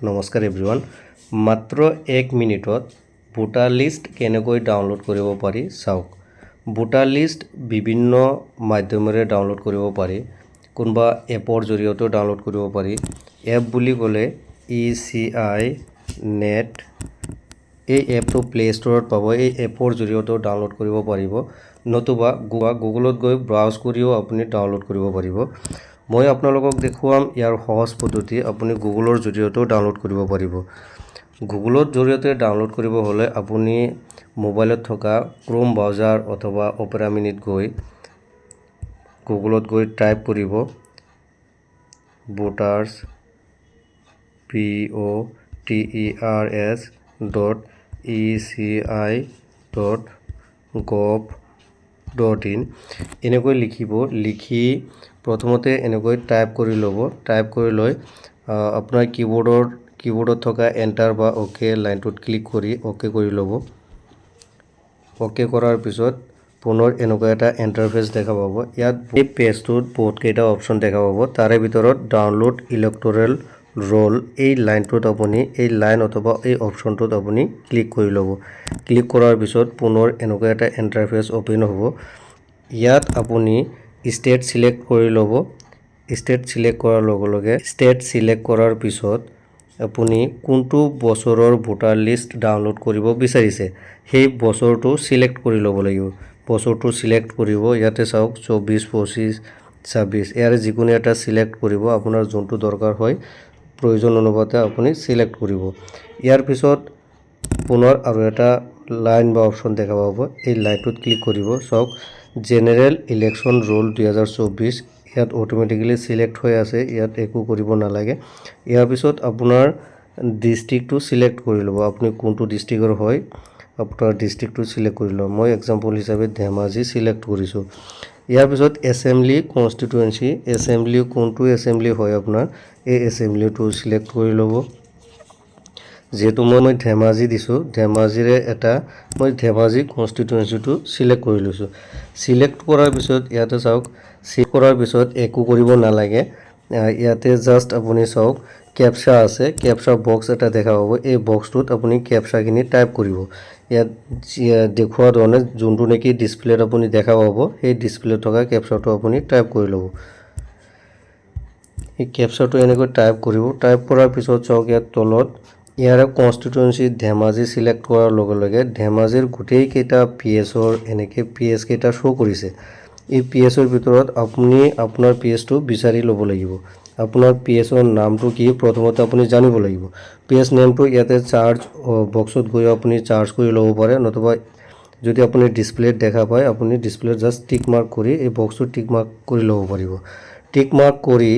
নমস্কাৰ এভৰিৱান মাত্ৰ 1 মিনিটত ভোটাৰ লিষ্ট কেনেকৈ ডাউনলোড কৰিব পাৰি চাওক ভোটাৰ লিষ্ট বিভিন্ন মাধ্যমেৰে ডাউনলোড কৰিব পাৰি কোনবা এপৰ জৰিয়তে ডাউনলোড কৰিব পাৰি এপ বুলি ক'লে ECI নেট এই এপটো প্লে ষ্টৰত পাব এই এপৰ জৰিয়তে ডাউনলোড কৰিব পাৰিব নতুবা গুগলত গৈ ব্ৰাউজ কৰিও আপুনি ডাউনলোড কৰিব পাৰিব মই আপোনালোকক দেখুৱাম ইয়াৰ সহজ পদ্ধতি আপুনি গুগলৰ জৰিয়তেও ডাউনলোড কৰিব পাৰিব গুগলৰ জৰিয়তে ডাউনলোড কৰিব হলে আপুনি মোবাইলত থকা ক্ৰোম ব্ৰাউজাৰ অথবা অপেৰা মিনিত গৈ গুগলত গৈ টাইপ কৰিব voters voters.eci.gov.in এনেকৈ লিখিব লিখি প্ৰথমতে এনেকৈ টাইপ কৰি ল'ব টাইপ কৰি লৈ আপোনাৰ কিবোৰ্ডত থকা এন্টাৰ বা ওকে লাইনটোত ক্লিক কৰি ওকে কৰি ল'ব ওকে কৰাৰ পিছত পুনৰ এনেকুৱা এটা ইন্টাৰফেস দেখা পাব ইয়াত এই পেজটোত বহুত কেইটা অপচন দেখা পাব তাৰে ভিতৰত ডাউনলোড ইলেক্টৰেল রোল এই লাইনটোত আপুনি এই লাইন অথবা এই অপচনটোত আপুনি ক্লিক কৰি ল'ব ক্লিক কৰাৰ পিছত পুনৰ এনেকুৱা এটা ইন্টাৰফেস ওপেন হ'ব ইয়াত আপুনি স্টেট সিলেক্ট কৰি ল'ব স্টেট সিলেক্ট কৰাৰ লগে লগে স্টেট সিলেক্ট কৰাৰ পিছত আপুনি কোনটো বছৰৰ ভোটাৰ লিষ্ট ডাউনলোড কৰিব বিচাৰিছে সেই বছৰটো সিলেক্ট কৰি ল'ব লাগিব বছৰটো সিলেক্ট কৰিব ইয়াতে চাওক 24 25 26 ইয়াৰ যিকোনো এটা সিলেক্ট কৰিব আপোনাৰ যোনটো দৰকাৰ হয় প্ৰয়োজন অনুপাতে আপুনি সিলেক্ট কৰিব ইয়াৰ পিছত পুনৰ আৰু এটা লাইন বা অপচন দেখা পাব এই লাইনটোত ক্লিক কৰিব চাওক জেনাৰেল ইলেকশন ৰোল 2024 ইয়াত অটোমেটিক্যালি সিলেক্ট হৈ আছে ইয়াত একো কৰিব নালাগে ইয়াৰ পিছত আপোনাৰ ডিস্ট্ৰিক্টটো সিলেক্ট কৰি ল'ব আপুনি কোনটো ডিস্ট্ৰিক্টৰ হয় আপোনাৰ ডিস্ট্ৰিক্টটো সিলেক্ট কৰি ল'ব মই এক্সাম্পল হিচাপে ধেমাজি সিলেক্ট কৰিছো ইয়াৰ পিছত এসেম্বলি কনস্টিটুৱেন্সি এসেম্বলি কোনটো এসেম্বলি হয় আপোনাৰ এই এসেম্বলিটো সিলেক্ট কৰি ল'ব যেহেতু মই ধেমাজি দিছো ধেমাজিৰে এটা মই ধেমাজি কনস্টিটুৱেন্সিটো সিলেক্ট কৰি লৈছো সিলেক্ট কৰাৰ পিছত ইয়াতে চাওক সিলেক্ট কৰাৰ পিছত একো কৰিব নালাগে ইয়াতে জাস্ট আপুনি চাওক ক্যাপচা আছে ক্যাপচা বক্স এটা দেখা পাব এই বক্সটোত আপুনি ক্যাপচাখিনি টাইপ কৰিব ইয়াত দেখুৱা ধৰণে যোনটো নেকি ডিসপ্লেত আপুনি দেখা পাব সেই ডিসপ্লে থকা ক্যাপচাটো আপুনি টাইপ কৰি ল'ব এই ক্যাপচাটো এনেকৈ টাইপ কৰিব টাইপ কৰাৰ পিছত চাওক ইয়াত তলত ইয়াৰে কনস্টিটুৱেন্সি ধেমাজি সিলেক্ট কৰাৰ লগে লগে ধেমাজিৰ গোটেই কেইটা পিএছৰ এনেকে পিএছ কেইটা শো কৰিছে এই পিএছৰ ভিতৰত আপুনি আপোনাৰ পিএছটো বিচাৰি ল'ব লাগিব আপোনাৰ পিএছৰ নামটো কি প্ৰথমতে আপুনি জানিব লাগিব পিএছ নেমটো ইয়াতে চাৰ্জ বক্সত গৈ আপুনি চাৰ্জ কৰি ল'ব পাৰে নতুবা যদি আপুনি ডিসপ্লেত দেখা পায় আপুনি ডিসপ্লেত জাস্ট টিক মাৰ্ক কৰি এই বক্সটো টিক মাৰ্ক কৰি ল'ব পাৰিব টিক মাৰ্ক কৰি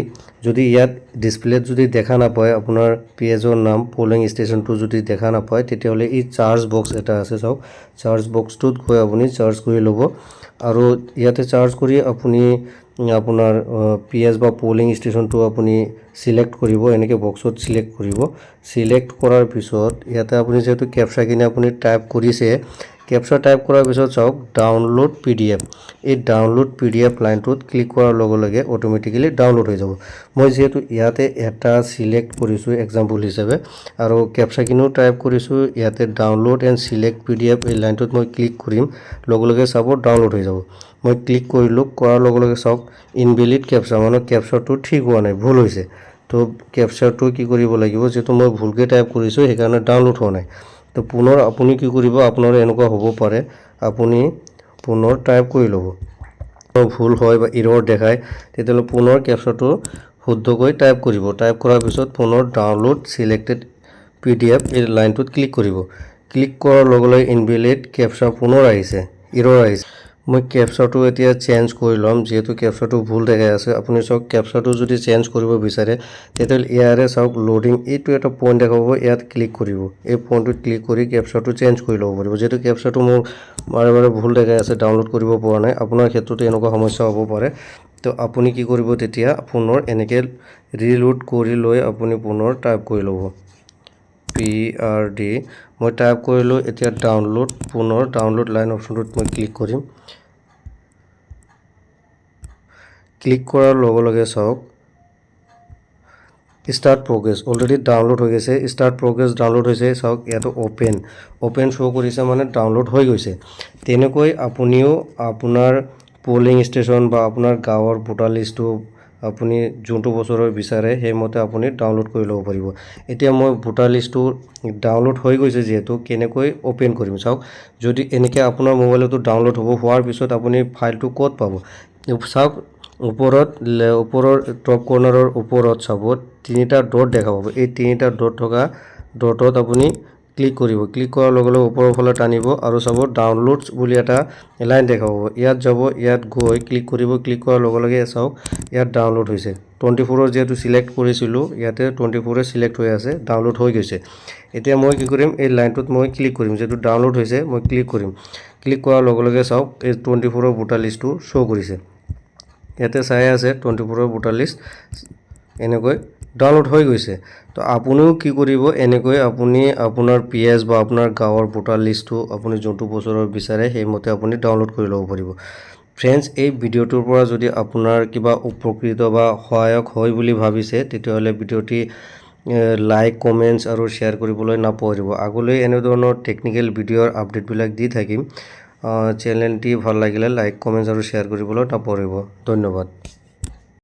যদি ইয়াত ডিসপ্লেত যদি দেখা নাপায় আপোনাৰ পিএছৰ নাম পোলিং ষ্টেচনটো যদি দেখা নাপায় তেতিয়াহলে এই চাৰ্জ বক্স এটা আছে চাওক চাৰ্জ বক্সটোত গৈ আপুনি চাৰ্জ কৰি ল'ব আৰু ইয়াতে চাৰ্জ কৰি আপুনি আপোনাৰ পিএছ বা পোলিং ষ্টেচনটো আপুনি সিলেক্ট কৰিব এনেকে বক্সত সিলেক্ট কৰিব সিলেক্ট কৰাৰ পিছত ইয়াতে আপুনি যেটো ক্যাপচা কিনে আপুনি টাইপ কৰিছে ক্যাপচা টাইপ কৰাৰ পিছত চাওক ডাউনলোড পিডিএফ এই ডাউনলোড পিডিএফ লাইনটোত ক্লিক কৰাৰ লগে লগে অটোমেটিক্যালি ডাউনলোড হৈ যাব মই যেটো ইয়াতে এটা সিলেক্ট কৰিছো এক্সাম্পল হিচাপে আৰু ক্যাপচা কিনো টাইপ কৰিছো ইয়াতে ডাউনলোড এন্ড সিলেক্ট পিডিএফ এই লাইনটোত মই ক্লিক কৰিম লগে লগে চাব ডাউনলোড হৈ যাব মই ক্লিক কৰিলো কৰাৰ লগে লগে চাওক ইনভ্যালিড ক্যাপচা মানে ক্যাপচাটো ঠিক হোৱা নাই ভুল হৈছে তো ক্যাপচাটো কি কৰিব লাগিব যেটো মই ভুলকে টাইপ কৰিছো সেইকাৰণে ডাউনলোড হোৱা নাই তো পুনৰ আপুনি কি কৰিব আপোনাৰ এনেকুৱা হ'ব পাৰে আপুনি পুনৰ টাইপ কৰি ল'ব ভুল হয় বা এৰৰ দেখায় তেতিয়ালে পুনৰ ক্যাপচাটো শুদ্ধকৈ টাইপ কৰিব টাইপ কৰাৰ পিছত পুনৰ ডাউনলোড সিলেক্টেড পিডিএফ এই লাইনটোত ক্লিক কৰিব ক্লিক কৰাৰ লগে লগে ইনভ্যালিড ক্যাপচা পুনৰ আহিছে এৰৰ আহিছে মই ক্যাপচাটো এতিয়া চেঞ্জ কৰি লম যেহেতু ক্যাপচাটো ভুল দেখাই আছে আপুনি সব ক্যাপচাটো যদি চেঞ্জ কৰিব বিচাৰে তেতিয়ালে ইয়াৰে সব লোডিং এইটো এটা পইণ্ট দেখাব ইয়াত ক্লিক কৰিব এই পইণ্টত ক্লিক কৰি ক্যাপচাটো চেঞ্জ কৰি ল'ব পাৰিব যেটো ক্যাপচাটো মোৰ বাৰে ভুল দেখাই আছে ডাউনলোড কৰিব পৰা নাই আপোনাৰ ক্ষেত্ৰতে এনেকুৱা সমস্যা হ'ব পাৰে তো আপুনি কি কৰিব তেতিয়া পুনৰ এনেকে ৰিলোড কৰি লৈ আপুনি পুনৰ টাইপ কৰি ল'ব PRD মই টাইপ কৰিলো এতিয়া ডাউনলোড পুনৰ ডাউনলোড লাইন অপচনটোত মই ক্লিক কৰিম ক্লিক কৰাৰ লগে লগে চাওক ষ্টাৰ্ট প্ৰগ্ৰেছ অলৰেডি ডাউনলোড হৈ গৈছে। ষ্টাৰ্ট প্ৰগ্ৰেছ ডাউনলোড হৈছে, চাওক ইয়াতো অ'পেন শ্ব' কৰিছে, মানে ডাউনলোড হৈ গৈছে। তেনেকৈ আপুনিও আপোনাৰ পলিং ষ্টেচন বা আপোনাৰ গাঁৱৰ ভোটাৰ লিষ্টটো আপুনি যোনটো বছৰৰ বিচাৰে সেইমতে আপুনি ডাউনলোড কৰি ল'ব পাৰিব। এতিয়া মই ভোটাৰ লিষ্টটো ডাউনলোড হৈ গৈছে যিহেতু কেনেকৈ অ'পেন কৰিম চাওক। যদি এনেকৈ আপোনাৰ মোবাইলতো ডাউনলোড হ'ব, হোৱাৰ পিছত আপুনি ফাইলটো ক'ত পাব চাওক। ওপৰৰ টপ কৰ্নাৰৰ ওপৰত চাব তিনিটা ডট দেখা পাব। এই তিনিটা ডট থকা ডটত আপুনি ক্লিক কৰিব। ক্লিক কৰাৰ লগে লগে ওপৰৰ ফালে টানিব আৰু চাব ডাউনলোডছ বুলি এটা লাইন দেখা পাব। ইয়াত যাব, ইয়াত গৈ ক্লিক কৰিব। ক্লিক কৰাৰ লগে লগে চাওক ইয়াত ডাউনলোড হৈছে। 24 যিহেতু চিলেক্ট কৰিছিলোঁ, ইয়াতে 24 চিলেক্ট হৈ আছে, ডাউনলোড হৈ গৈছে। এতিয়া মই কি কৰিম, এই লাইনটোত মই ক্লিক কৰিম, যিহেতু ডাউনলোড হৈছে মই ক্লিক কৰিম। ক্লিক কৰাৰ লগে লগে চাওক এই 24 ভোটাৰ লিষ্টটো শ্ব' কৰিছে। ইয়াতে চাই আছে 24 ভোটাৰ লিষ্ট এনেকৈ ডাউনলোড হৈ গৈছে। তো আপুনিও কি কৰিব, এনেকৈ আপুনি আপোনাৰ PS বা আপোনাৰ গাঁৱৰ ভোটাৰ লিষ্টটো আপুনি যোনটো বছৰৰ বিচাৰে সেইমতে আপুনি ডাউনলোড কৰি ল'ব পাৰিব। ফ্ৰেণ্ডছ, এই ভিডিঅ'টোৰ পৰা যদি আপোনাৰ কিবা উপকৃত বা সহায়ক হয় বুলি ভাবিছে, তেতিয়াহ'লে ভিডিঅ'টি লাইক, কমেণ্টছ আৰু শ্বেয়াৰ কৰিবলৈ নাপাহৰিব। আগলৈ এনেধৰণৰ টেকনিকেল ভিডিঅ'ৰ আপডেটবিলাক দি থাকিম। চেনেলটি ভাল লাগিলে লাইক, কমেণ্টছ আৰু শ্বেয়াৰ কৰিবলৈ নাপাহৰিব। ধন্যবাদ।